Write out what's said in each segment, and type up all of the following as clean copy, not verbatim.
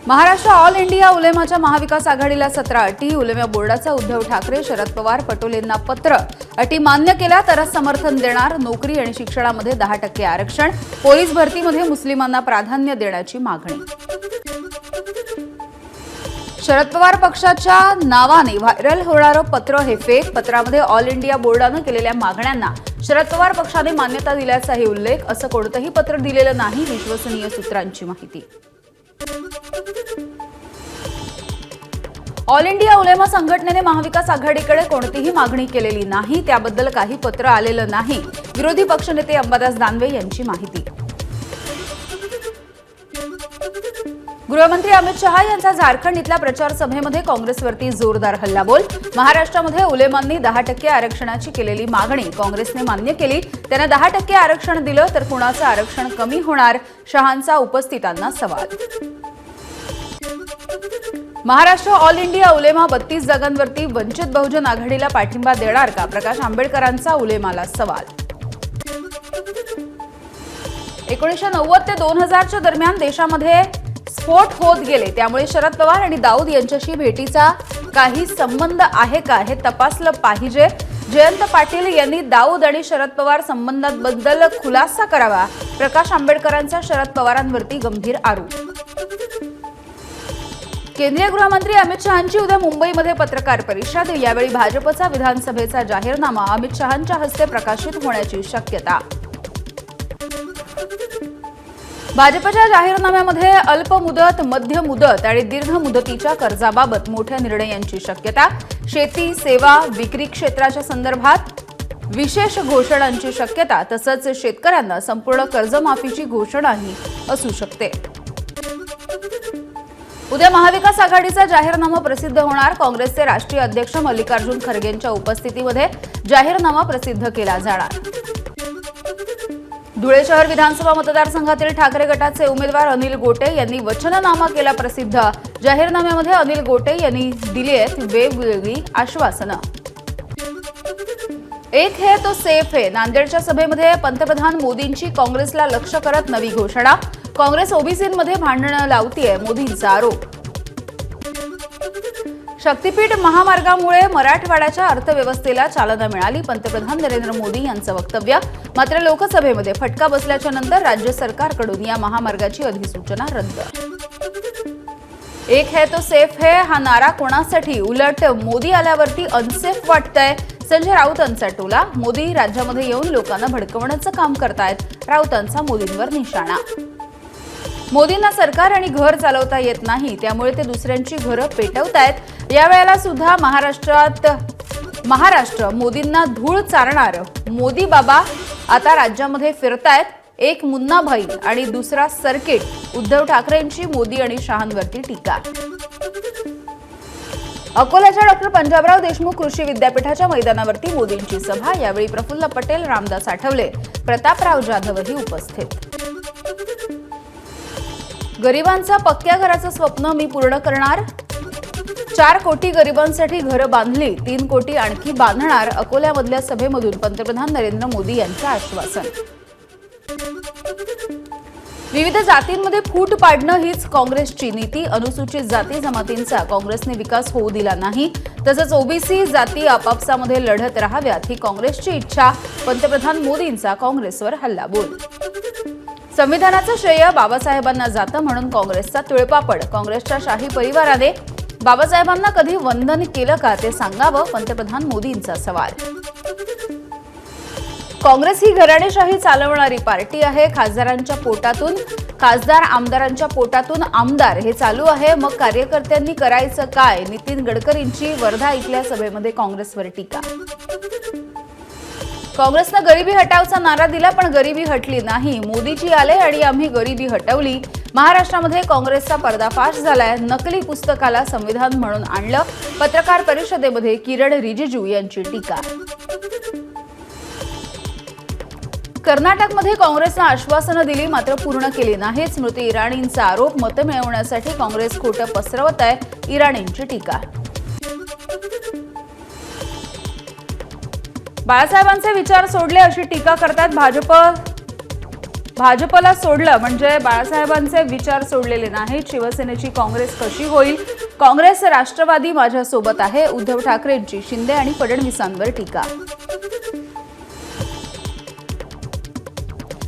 Maharashtra all India उलेमाच्या महाविकास आघाडीला 17 अटी. उलेमा बोर्डाचा उद्धव ठाकरे, शरद पवार, पटोलेंना पत्र. अटी मान्य केल्या तरच समर्थन देणार. नोकरी आणि शिक्षणामध्ये 10% आरक्षण. पोलीस भरतीमध्ये मुस्लिमांना प्राधान्य देण्याची मागणी. शरद पवार पक्षाच्या नावाने व्हायरल होणारं पत्र हे फेक. पत्रामध्ये ऑल इंडिया बोर्डानं केलेल्या मागण्यांना शरद पवार पक्षाने मान्यता दिल्याचाही उल्लेख. असं कोणतंही पत्र दिलेलं नाही, विश्वसनीय सूत्रांची माहिती. ऑल इंडिया उलेमा संघटनेने महाविकास आघाडीकडे कोणतीही मागणी केलेली नाही. त्याबद्दल काही पत्र आलेलं नाही. विरोधी पक्षनेते अंबादास दानवे यांची माहिती. गृहमंत्री अमित शहा यांचा झारखंड इथल्या प्रचार सभेमध्ये काँग्रेसवरती जोरदार हल्लाबोल. महाराष्ट्रामध्ये उलेमांनी 10% आरक्षणाची केलेली मागणी काँग्रेसने मान्य केली. त्याने 10% आरक्षण दिलं तर कुणाचं आरक्षण कमी होणार? शहांचा उपस्थितांना सवाल. महाराष्ट्र ऑल इंडिया उलेमा 32 जागांवरती वंचित बहुजन आघाडीला पाठिंबा देणार का? प्रकाश आंबेडकरांचा उलेमाला सवाल. 1990 ते 2000च्या दरम्यान देशामध्ये स्फोट होत गेले, त्यामुळे शरद पवार आणि दाऊद यांच्याशी भेटीचा काही संबंध आहे का हे तपासलं पाहिजे. जयंत पाटील यांनी दाऊद आणि शरद पवार संबंधांबद्दल खुलासा करावा. प्रकाश आंबेडकरांचा शरद पवारांवरती गंभीर आरोप. केंद्रीय गृहमंत्री अमित शहांची उद्या मुंबईमध्ये पत्रकार परिषद. यावेळी भाजपचा विधानसभेचा जाहीरनामा अमित शहांच्या हस्ते प्रकाशित होण्याची शक्यता. भाजपच्या जाहीरनाम्यामध्ये अल्प मुदत, मध्य मुदत आणि दीर्घ मुदतीच्या कर्जाबाबत मोठ्या निर्णयांची शक्यता. शेती, सेवा, विक्री क्षेत्राच्या संदर्भात विशेष घोषणांची शक्यता. तसंच शेतकऱ्यांना संपूर्ण कर्जमाफीची घोषणाही असू शकते. उद्या महाविकास आघाडीचा जाहीरनामा प्रसिद्ध होणार. काँग्रेसचे राष्ट्रीय अध्यक्ष मल्लिकार्जुन खरगेंच्या उपस्थितीमध्ये जाहीरनामा प्रसिद्ध केला जाणार. धुळे शहर विधानसभा मतदारसंघातील ठाकरे गटाचे उमेदवार अनिल गोटे यांनी वचननामा केला प्रसिद्ध. जाहीरनाम्यामध्ये अनिल गोटे यांनी दिली आहेत वेगवेगळी आश्वासनं. एक है तो सेफ है. नांदेडच्या सभेमध्ये पंतप्रधान मोदींची काँग्रेसला लक्ष्य करत नवी घोषणा. काँग्रेस ओबीसींमध्ये भांडणं लावतीये, मोदींचा आरोप. शक्तीपीठ महामार्गामुळे मराठवाड्याच्या अर्थव्यवस्थेला चालना मिळाली, पंतप्रधान नरेंद्र मोदी यांचं वक्तव्य. मात्र लोकसभेमध्ये फटका बसल्याच्या नंतर राज्य सरकारकडून या महामार्गाची अधिसूचना रद्द. एक है तो सेफ है हा नारा कोणासाठी? उलट मोदी आल्यावरती अनसेफ वाटतंय. संजय राऊतांचा टोला. मोदी राज्यामध्ये येऊन लोकांना भडकवण्याचं काम करतायत. राऊतांचा मोदींवर निशाणा. मोदींना सरकार आणि घर चालवता येत नाही, त्यामुळे ते दुसऱ्यांची घरं पेटवतायत. यावेळेला सुद्धा महाराष्ट्र मोदींना धूळ चारणार. मोदी बाबा आता राज्यामध्ये फिरतायत. एक मुन्नाभाई आणि दुसरा सर्किट. उद्धव ठाकरेंची मोदी आणि शहांवरती टीका. अकोल्याच्या डॉ. पंजाबराव देशमुख कृषी विद्यापीठाच्या मैदानावरती मोदींची सभा. यावेळी प्रफुल्ल पटेल, रामदास आठवले, प्रतापराव जाधवही उपस्थित. गरिबांचा पक्क्या घराचं स्वप्न मी पूर्ण करणार. 4 कोटी गरिबांसाठी घरं बांधली, 3 कोटी आणखी बांधणार. अकोल्यामधल्या सभेमधून पंतप्रधान नरेंद्र मोदी यांचं आश्वासन. विविध जातींमध्ये फूट पाडणं हीच काँग्रेसची नीती. अनुसूचित जाती जमातींचा काँग्रेसने विकास होऊ दिला नाही. तसंच ओबीसी जाती आपापसामध्ये लढत राहाव्यात ही काँग्रेसची इच्छा. पंतप्रधान मोदींचा काँग्रेसवर हल्लाबोल. संविधानाचं श्रेय बाबासाहेबांना जातं म्हणून काँग्रेसचा तिळपापड. काँग्रेसच्या शाही परिवाराने बाबासाहेबांना कधी वंदन केलं का ते सांगावं. पंतप्रधान मोदींचा सवाल. काँग्रेस ही घराणेशाही चालवणारी पार्टी आहे. खासदारांच्या पोटातून खासदार, आमदारांच्या पोटातून आमदार हे चालू आहे. मग कार्यकर्त्यांनी करायचं काय? नितीन गडकरींची वर्धा इथल्या सभेमध्ये काँग्रेसवर टीका. काँग्रेसनं गरिबी हटावचा नारा दिला पण गरिबी हटली नाही. मोदीजी आले आणि आम्ही गरिबी हटवली. महाराष्ट्रामध्ये काँग्रेसचा पर्दाफाश झालाय. नकली पुस्तकाला संविधान म्हणून आणलं. पत्रकार परिषदेमध्ये किरण रिजिजू यांची टीका. कर्नाटकमध्ये काँग्रेसनं आश्वासनं दिली मात्र पूर्ण केली नाहीत. स्मृती इराणींचा आरोप. मतं मिळवण्यासाठी काँग्रेस खोटं पसरवत आहे. इराणींची टीका. बाळासाहेबांचे विचार सोडले अशी टीका करतात भाजप भाजपला सोडलं म्हणजे बाळासाहेबांचे विचार सोडलेले नाहीत. शिवसेनेची काँग्रेस कशी होईल? काँग्रेस राष्ट्रवादी माझ्यासोबत आहे. उद्धव ठाकरेंची शिंदे आणि फडणवीसांवर टीका.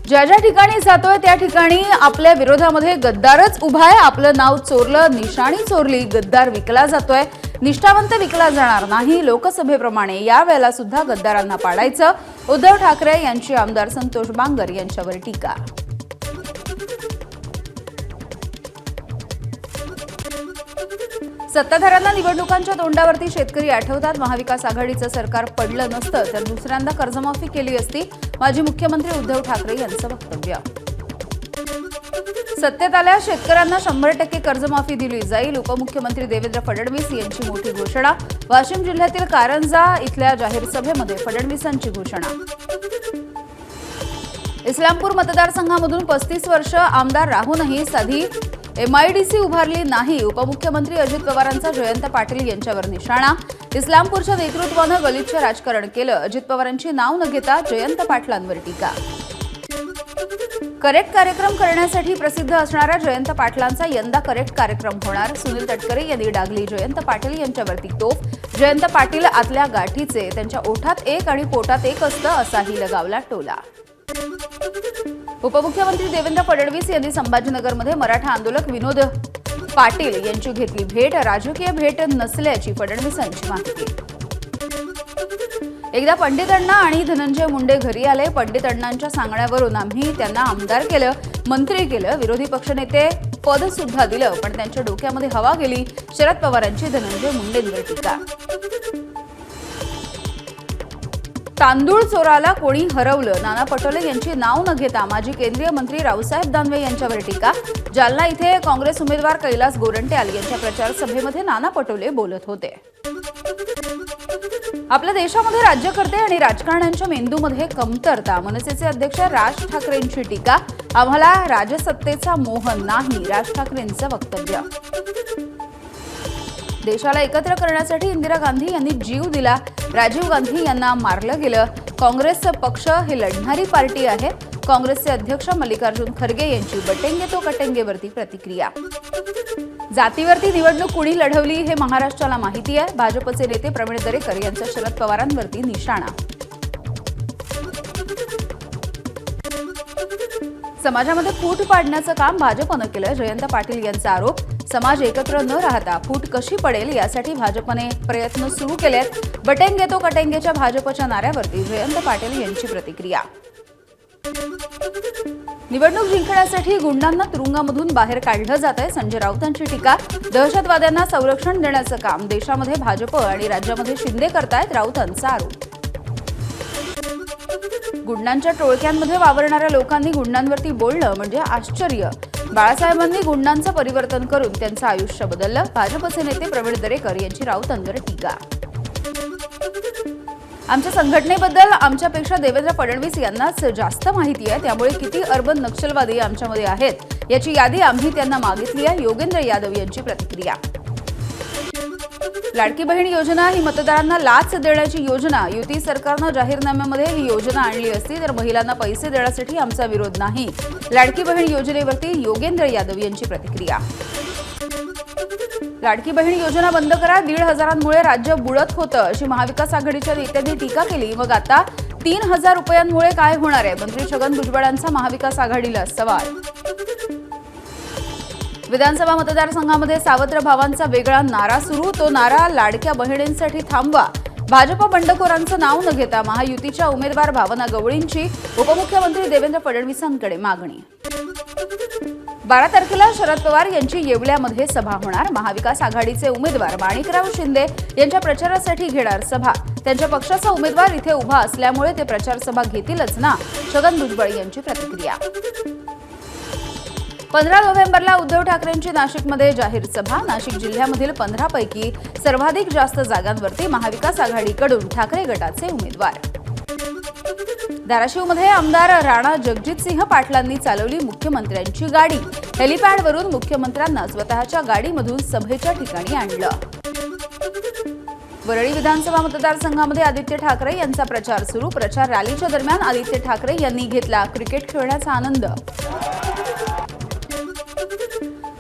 ज्या ज्या ठिकाणी जातोय त्या ठिकाणी आपल्या विरोधामध्ये गद्दारच उभा आहे. आपलं नाव चोरलं, निशाणी चोरली, गद्दार विकला जातोय. निष्ठावंत विकला जाणार नाही. लोकसभेप्रमाणे यावेळेला सुद्धा गद्दारांना पाडायचं. उद्धव ठाकरे यांची आमदार संतोष बांगर यांच्यावर टीका. सत्ताधाऱ्यांना निवडणुकांच्या तोंडावरती शेतकरी आठवतात. महाविकास आघाडीचं सरकार पडलं नसतं तर दुसऱ्यांदा कर्जमाफी केली असती. माजी मुख्यमंत्री उद्धव ठाकरे यांचं वक्तव्य. सत्तेत आल्यास शेतकऱ्यांना 100% कर्जमाफी दिली जाईल. उपमुख्यमंत्री देवेंद्र फडणवीस यांची मोठी घोषणा. वाशिम जिल्ह्यातील कारंजा इथल्या जाहीर सभेमध्ये फडणवीसांची घोषणा. इस्लामपूर मतदारसंघामधून 35 वर्ष आमदार राहूनही साधी MIDC उभारली नाही. उपमुख्यमंत्री अजित पवारांचा जयंत पाटील यांच्यावर निशाणा. इस्लामपूरच्या नेतृत्वानं गलिच्छ राजकारण केलं. अजित पवारांची नाव न घेता जयंत पाटलांवर टीका. करेक्ट कार्यक्रम करण्यासाठी प्रसिद्ध असणाऱ्या जयंत पाटलांचा यंदा करेक्ट कार्यक्रम होणार. सुनील तटकरे यांनी डागली जयंत पाटील यांच्यावरती तोफ. जयंत पाटील आतल्या गाठीचे, त्यांच्या ओठात एक आणि पोटात एक असतं असाही लगावला टोला. उपमुख्यमंत्री देवेंद्र फडणवीस यांनी संभाजीनगरमध्ये मराठा आंदोलक विनोद पाटील यांची घेतली भेट. राजकीय भेट नसल्याची फडणवीसांची माहिती. एकदा पंडित अण्णा आणि धनंजय मुंडे घरी आले. पंडित अण्णांच्या सांगण्यावरून आम्ही त्यांना आमदार केलं, मंत्री केलं, विरोधी पक्षनेते पद सुद्धा दिलं, पण त्यांच्या डोक्यामध्ये हवा गेली. शरद पवारांची धनंजय मुंडेंवर टीका. तांदूळ चोराला कोणी हरवलं. नाना पटोले यांची नाव न घेता माजी केंद्रीय मंत्री रावसाहेब दानवे यांच्यावर टीका. जालना इथे काँग्रेस उमेदवार कैलास गोरंट्याल यांच्या प्रचार सभेमध्ये नाना पटोले बोलत होते. आपल्या देशामध्ये राज्यकर्ते आणि राजकारण्यांच्या मेंदूमध्ये कमतरता. मनसेचे अध्यक्ष राज ठाकरेंची टीका. आम्हाला राजसत्तेचा मोह नाही. राज ठाकरेंचं वक्तव्य. देशाला एकत्र करण्यासाठी इंदिरा गांधी यांनी जीव दिला. राजीव गांधी यांना मारलं गेलं. काँग्रेस पक्ष ही लढणारी पार्टी आहे. काँग्रेसचे अध्यक्ष मल्लिकार्जुन खरगे यांची बटेंगे तो कटेंगेवरती प्रतिक्रिया. जातीवरती निवडणूक कुणी लढवली हे महाराष्ट्राला माहिती आहे. भाजपचे नेते प्रवीण दरेकर यांचा शरद पवारांवरती निशाणा. समाजामध्ये फूट पाडण्याचं काम भाजपनं केलं. जयंत पाटील यांचा आरोप. समाज एकत्र न राहता फूट कशी पडेल यासाठी भाजपने प्रयत्न सुरू केलेत. बटेंगे तो कटेंगेच्या भाजपच्या नाऱ्यावरती जयंत पाटील यांची प्रतिक्रिया. निवडणूक जिंकण्यासाठी गुंडांना तुरुंगामधून बाहेर काढलं जात आहे. संजय राऊतांची टीका. दहशतवाद्यांना संरक्षण देण्याचं काम देशामध्ये भाजप आणि राज्यामध्ये शिंदे करतायत. राऊतांचा आरोप. गुंडांच्या टोळक्यांमध्ये वावरणाऱ्या लोकांनी गुंडांवरती बोलणं म्हणजे आश्चर्य. बाळासाहेबांनी गुंडांचं परिवर्तन करून त्यांचं आयुष्य बदललं. भाजपचे नेते प्रवीण दरेकर यांची राऊतांवर टीका. आमच्या संघटनेबद्दल आमच्यापेक्षा देवेंद्र फडणवीस यांनाच जास्त माहिती आहे. त्यामुळे किती अर्बन नक्षलवादी आमच्यामध्ये आहेत याची यादी आम्ही त्यांना मागितली आहे. योगेंद्र यादव यांची प्रतिक्रिया. लाडकी बहीण योजना ही मतदारांना लाच देण्याची योजना. युती सरकारनं जाहीरनाम्यामध्ये ही योजना आणली असती तर महिलांना पैसे देण्यासाठी आमचा विरोध नाही. लाडकी बहीण योजनेवरती योगेंद्र यादव यांची प्रतिक्रिया. लाडकी बहीण योजना बंद करा. 1,500 राज्य बुडत होतं अशी महाविकास आघाडीच्या नेत्यांनी टीका केली. मग आता 3,000 रुपयांमुळे काय होणार आहे? मंत्री छगन भुजबळांचा महाविकास आघाडीला सवाल. विधानसभा मतदारसंघामध्ये सावत्र भावांचा वेगळा नारा सुरू. तो नारा लाडक्या बहिणींसाठी थांबवा. भाजप बंडखोरांचं नाव न घेता महायुतीच्या उमेदवार भावना गवळींची उपमुख्यमंत्री देवेंद्र फडणवीसांकडे मागणी. 12 तारखेला शरद पवार यांची येवल्यामध्ये सभा होणार. महाविकास आघाडीचे उमेदवार माणिकराव शिंदे यांच्या प्रचारासाठी घेणार सभा. त्यांच्या पक्षाचा उमेदवार इथे उभा असल्यामुळे ते प्रचार सभा घेतीलच ना. छगन भुजबळ यांची प्रतिक्रिया. 15 नोव्हेंबरला उद्धव ठाकरेंची नाशिकमध्ये जाहीर सभा. नाशिक जिल्ह्यामधील 15 पैकी सर्वाधिक जास्त जागांवरती महाविकास आघाडीकडून ठाकरे गटाचे उमेदवार. धाराशिवमध्ये आमदार राणा जगजितसिंह पाटलांनी चालवली मुख्यमंत्र्यांची गाडी. हेलिपॅडवरून मुख्यमंत्र्यांना स्वतःच्या गाडीमधून सभेच्या ठिकाणी आणलं. वरळी विधानसभा मतदारसंघामध्ये आदित्य ठाकरे यांचा प्रचार सुरू. प्रचार रॅलीच्या दरम्यान आदित्य ठाकरे यांनी घेतला क्रिकेट खेळण्याचा आनंद.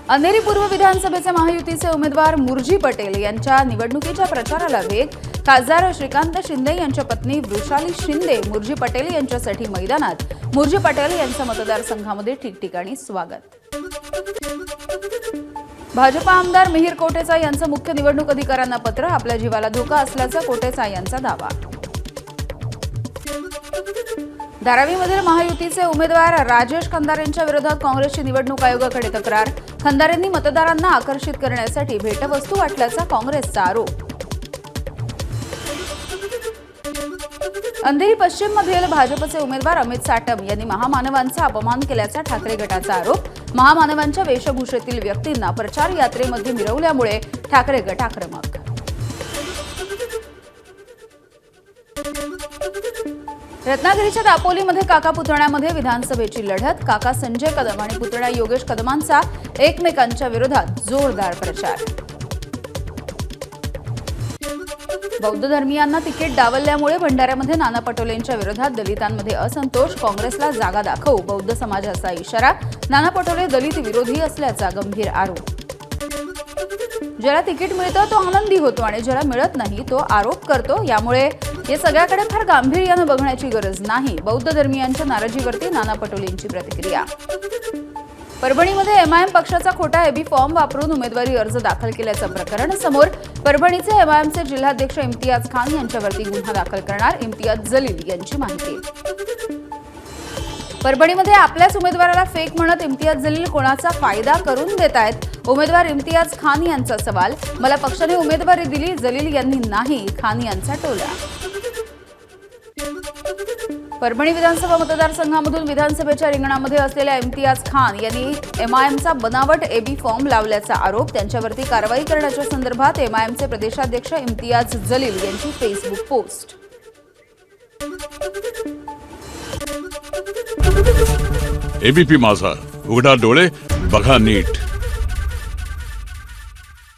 अंधेरी पूर्व विधानसभेचे महायुतीचे उमेदवार मुरजी पटेल यांच्या निवडणुकीच्या प्रचाराला वेग. खासदार श्रीकांत शिंदे यांच्या पत्नी वृषाली शिंदे मुरजी पटेल यांच्यासाठी मैदानात. मुरजी पटेल यांचं मतदारसंघामध्ये ठिकठिकाणी स्वागत. भाजपा आमदार मिहीर कोटेचा यांचं मुख्य निवडणूक अधिकाऱ्यांना पत्र. आपल्या जीवाला धोका असल्याचा कोटेचा यांचा दावा. धारावीमधील महायुतीचे उमेदवार राजेश खंदारेंच्या विरोधात काँग्रेसची निवडणूक आयोगाकडे तक्रार. खंदारेंनी मतदारांना आकर्षित करण्यासाठी भेटवस्तू वाटल्याचा काँग्रेसचा आरोप. अंधेरी पश्चिममधील भाजपचे उमेदवार अमित साटम यांनी महामानवांचा अपमान केल्याचा ठाकरे गटाचा आरोप. महामानवांच्या वेशभूषेतील व्यक्तींना प्रचार यात्रेमध्ये मिरवल्यामुळे ठाकरे गट आक्रमक. रत्नागिरीच्या दापोलीमध्ये काका पुतण्यामध्ये विधानसभेची लढत. काका संजय कदम आणि पुतण्या योगेश कदमांचा एकमेकांच्या विरोधात जोरदार प्रचार. बौद्ध धर्मीयांना तिकीट डावलल्यामुळे भंडाऱ्यामध्ये नाना पटोलेंच्या विरोधात दलितांमध्ये असंतोष. काँग्रेसला जागा दाखवू बौद्ध समाजाचा इशारा. नाना पटोले दलित विरोधी असल्याचा गंभीर आरोप. ज्याला तिकीट मिळतं तो आनंदी होतो आणि ज्याला मिळत नाही तो आरोप करतो. यामुळे या सगळ्याकडे फार गांभीर्यानं बघण्याची गरज नाही. बौद्ध धर्मीयांच्या नाराजीवरती नाना पटोलेंची प्रतिक्रिया. परभणीमध्ये एमआयएम पक्षाचा खोटा एबी फॉर्म वापरून उमेदवारी अर्ज दाखल केल्याचं प्रकरण समोर. परभणीचे एमआयएमचे जिल्हाध्यक्ष इम्तियाज खान यांच्यावरती गुन्हा दाखल करणार इम्तियाज जलील यांची माहिती. परभणीमध्ये आपल्याच उमेदवाराला फेक म्हणत इम्तियाज जलील कोणाचा फायदा करून देत आहेत. उमेदवार इम्तियाज खान यांचा सवाल. मला पक्षाने उमेदवारी दिली, जलील यांनी नाही, खान यांचा टोला. परभणी विधानसभा मतदारसंघामधून विधानसभेच्या रिंगणामध्ये असलेल्या इम्तियाज खान यांनी एमआयएमचा बनावट एबी फॉर्म लावल्याचा आरोप. त्यांच्यावरती कारवाई करण्याच्या संदर्भात एमआयएमचे प्रदेशाध्यक्ष इम्तियाज जलील यांची फेसबुक पोस्ट. एबीपी माझा, उघडा डोळे बघा नीट.